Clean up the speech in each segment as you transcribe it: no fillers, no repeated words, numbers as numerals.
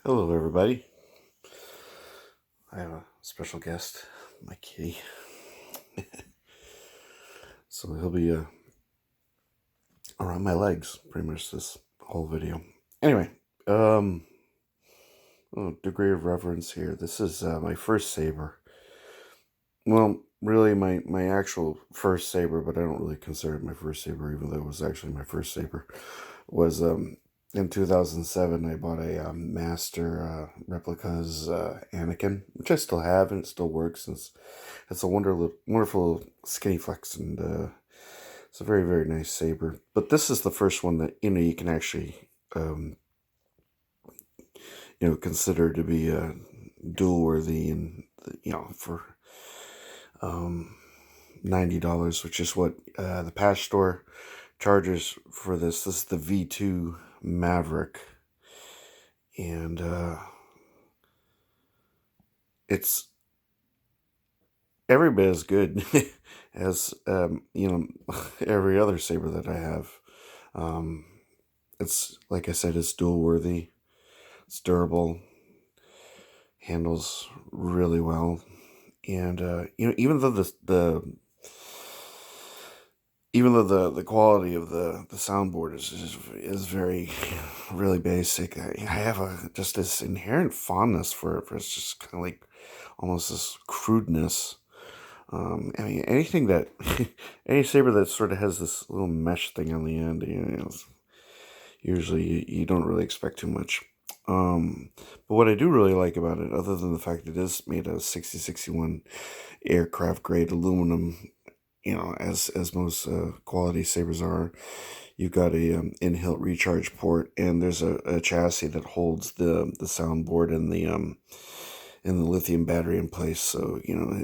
Hello, everybody. I have a special guest, my kitty. So he'll be around my legs pretty much this whole video. Anyway, degree of reverence here. This is my first saber. Well, really, my actual first saber, but I don't really consider it my first saber, even though it was actually my first saber. Was in 2007, I bought a Master Replicas Anakin, which I still have, and it still works. It's a wonderful skinny flex, and it's a very, very nice saber. But this is the first one that you can actually consider to be dual worthy, and for $90, which is what the Pach Store charges for this. This is the V.2 Maverick, and it's every bit as good as every other saber that I have. It's like I said, it's dual worthy, it's durable, handles really well, and even though the quality of the soundboard is very really basic, I have just this inherent fondness for it. For it's just kind of like almost this crudeness. I mean, anything that any saber that sort of has this little mesh thing on the end, usually you don't really expect too much. But what I do really like about it, other than the fact that it is made of 6061 aircraft grade aluminum, as most quality sabers are, you've got a in-hilt recharge port, and there's a chassis that holds the soundboard and the lithium battery in place, so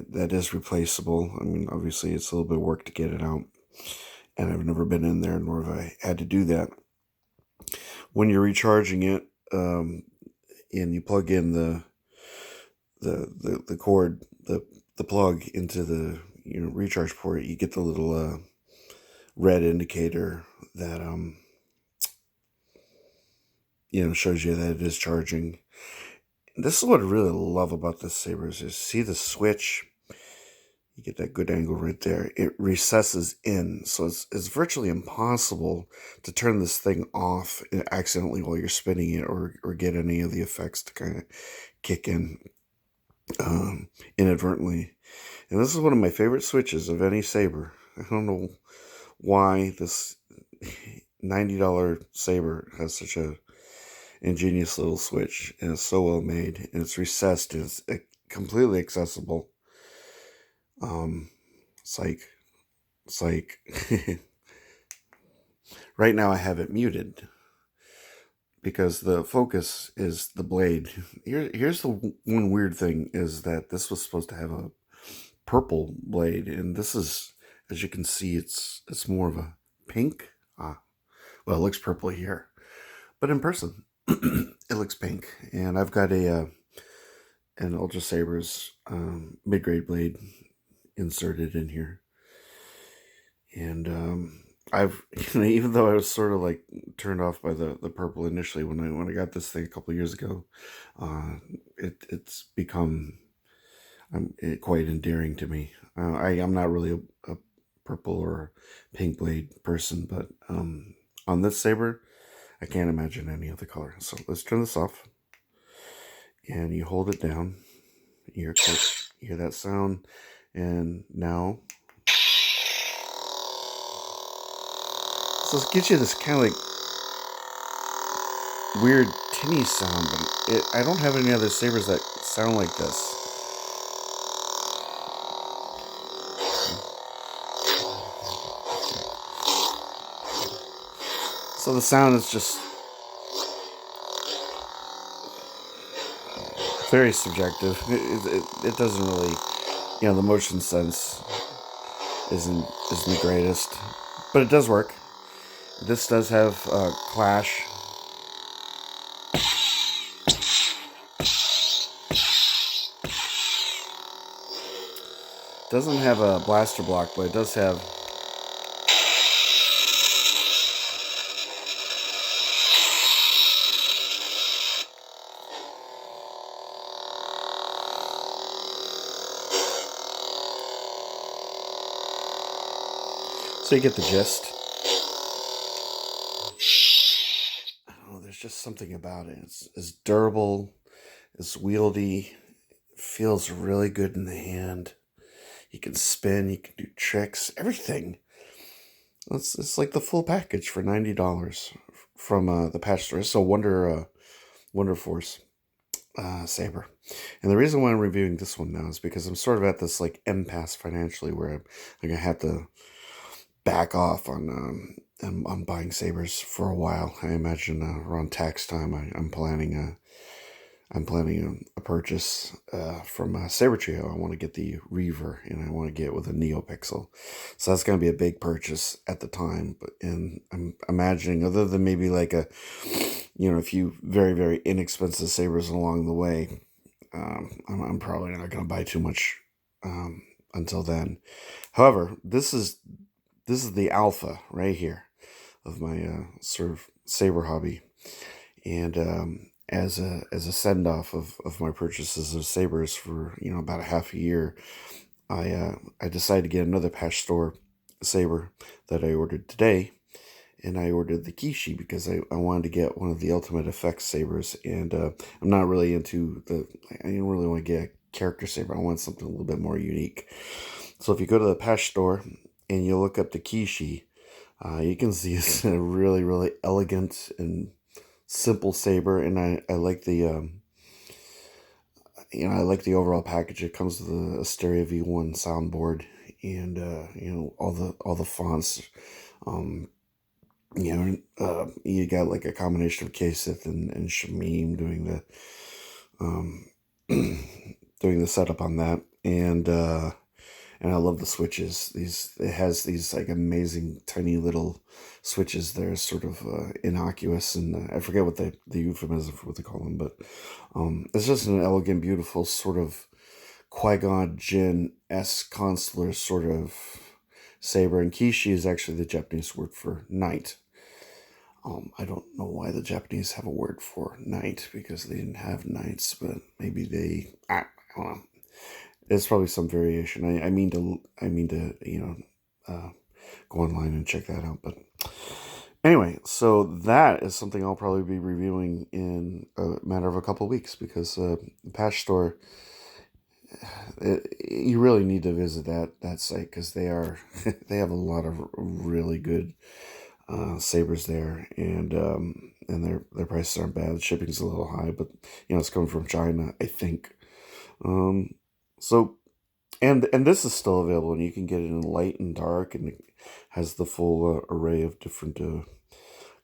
that is replaceable. I mean, obviously it's a little bit of work to get it out, and I've never been in there, nor have I had to do that. When you're recharging it, and you plug in the cord, the plug into the recharge port, you get the little red indicator that shows you that it is charging. This is what I really love about this saber is see the switch. You get that good angle right there. It recesses in, so it's virtually impossible to turn this thing off accidentally while you're spinning it, or get any of the effects to kind of kick in inadvertently. And this is one of my favorite switches of any saber. I don't know why this $90 saber has such a ingenious little switch, and it's so well made, and it's recessed, and it's completely accessible. Psych. Right now I have it muted because the focus is the blade. Here's the one weird thing, is that this was supposed to have a purple blade, and this is, as you can see, it's more of a pink. Well, it looks purple here, but in person it looks pink. And I've got an Ultra Sabers mid-grade blade inserted in here, and I've even though I was sort of like turned off by the purple initially when I got this thing a couple years ago, it's become quite endearing to me. I'm not really a purple or pink blade person, but on this saber I can't imagine any other color. So let's turn this off, and you hold it down. You hear that sound, and now, so it gives you this kind of like weird tinny sound, but I don't have any other sabers that sound like this. So the sound is just very subjective. It doesn't really, the motion sense isn't the greatest, but it does work. This does have clash. Doesn't have a blaster block, but it does have So you get the gist. I don't know, there's just something about it. It's durable, it's wieldy, feels really good in the hand. You can spin, you can do tricks, everything. It's like the full package for $90 from the Pach Store. It's a Wonder Force saber. And the reason why I'm reviewing this one now is because I'm sort of at this like impasse financially where I'm gonna have to back off on buying sabers for a while. I imagine around tax time, I'm planning a purchase from Saber Trio. I want to get the Reaver, and I want to get it with a NeoPixel. So that's going to be a big purchase at the time. And I'm imagining, other than maybe like a few very, very inexpensive sabers along the way, I'm probably not going to buy too much until then. However, this is the alpha right here of my sort of saber hobby, and as a send off of my purchases of sabers for about a half a year, I decided to get another Pach Store saber that I ordered today, and I ordered the Kishi because I wanted to get one of the Ultimate Effects sabers, and I'm not really into I didn't really want to get a character saber. I want something a little bit more unique. So if you go to the Pach Store and you look up the Kishi, you can see it's a really, really elegant and simple saber, and I like the I like the overall package. It comes with a Stereo V1 soundboard, and all the fonts. You got like a combination of Kasith and Shamim doing the doing the setup on that, and I love the switches. It has these like amazing tiny little switches. They're sort of innocuous, and I forget what the euphemism for what they call them, but it's just an elegant, beautiful sort of Qui-Gon Jinn-esque consular sort of saber. And Kishi is actually the Japanese word for knight. I don't know why the Japanese have a word for knight, because they didn't have knights, but maybe I don't know. It's probably some variation. I mean to go online and check that out. But anyway, so that is something I'll probably be reviewing in a matter of a couple of weeks, because the Pach Store, you really need to visit that site, because they have a lot of really good sabers there, and their prices aren't bad. The shipping's a little high, but it's coming from China, I think. So, and this is still available, and you can get it in light and dark, and it has the full array of different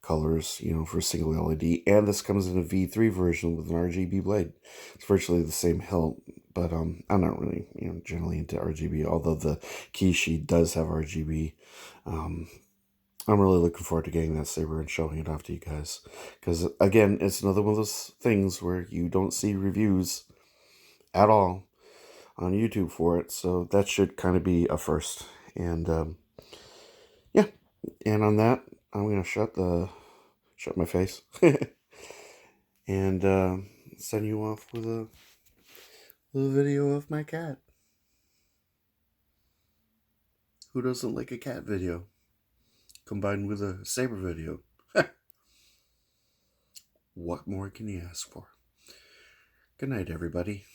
colors, for a single LED. And this comes in a V3 version with an RGB blade. It's virtually the same hilt, but I'm not really generally into RGB, although the Kishi does have RGB. I'm really looking forward to getting that saber and showing it off to you guys, because again, it's another one of those things where you don't see reviews at all on YouTube for it, so that should kind of be a first. And yeah, and on that, I'm gonna shut my face and send you off with a little video of my cat. Who doesn't like a cat video combined with a saber video? What more can you ask for? Good night, everybody.